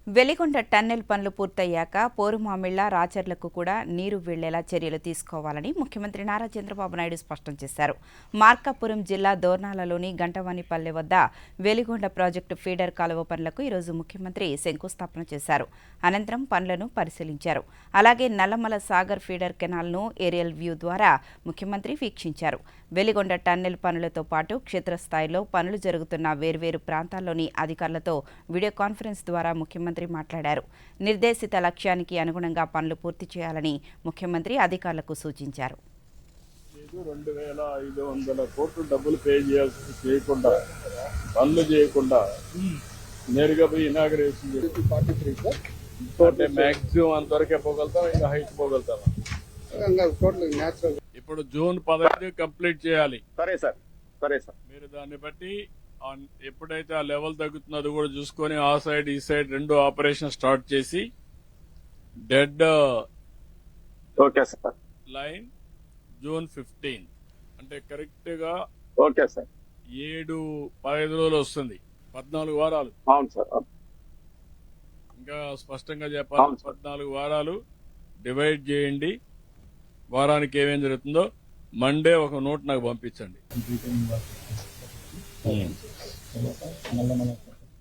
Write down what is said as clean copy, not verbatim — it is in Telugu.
వెలిగొండ టన్నెల్ పనులు పూర్తయ్యాక పోరుమామిళ్ల రాచర్లకు కూడా నీరు వెళ్లేలా చర్యలు తీసుకోవాలని ముఖ్యమంత్రి నారా చంద్రబాబు నాయుడు స్పష్టం చేశారు. మార్కాపురం జిల్లా దోర్నాలలోని గంటవానిపల్లె వద్ద వెలిగొండ ప్రాజెక్టు ఫీడర్ కాలువ పనులకు ఈరోజు ముఖ్యమంత్రి శంకుస్థాపన చేశారు. అనంతరం పనులను పరిశీలించారు. అలాగే నల్లమల సాగర్ ఫీడర్ కెనాల్ను ఏరియల్ వ్యూ ద్వారా ముఖ్యమంత్రి వీక్షించారు. వెలిగొండ టన్నెల్ పనులతో పాటు క్షేత్రస్థాయిలో పనులు జరుగుతున్న వేర్వేరు ప్రాంతాల్లోని అధికారులతో వీడియో కాన్ఫరెన్స్ ద్వారా ముఖ్యమంత్రి మాట్లాడారు. నిర్దేశిత లక్ష్యానికి అనుగుణంగా పనులు పూర్తి చేయాలని ముఖ్యమంత్రి అధికారులకు సూచించారు. 2500 కోట్లు డబ్బులు పే చేయకుండా పనులు చేయకుండా నేరుగా పోయి ఇనాగరేషన్ చేసి 43 అంటే మ్యాక్సిమం అంతవరకే పోగలుగుతాం, ఇంకా హైట్ పోగలుగుతాం. ఇప్పుడు జూన్ 15 కంప్లీట్ చేయాలి. సరే సార్, సరే సార్. మీరు దాన్ని బట్టి ఎప్పుడైతే ఆ లెవెల్ తగ్గుతుందో అది కూడా చూసుకొని ఆ సైడ్ ఈ సైడ్ రెండు ఆపరేషన్ స్టార్ట్ చేసి dead okay sir line June 15 అంటే కరెక్ట్ గా ఓకే సార్ 15 రోజులు వస్తుంది. 14 వారాలు. అవును సార్. ఇంకా స్పష్టంగా చెప్పాలి, 14 వారాలు డివైడ్ చేయండి. వారానికి ఏమేం జరుగుతుందో మండే ఒక నోట్ నాకు పంపించండి.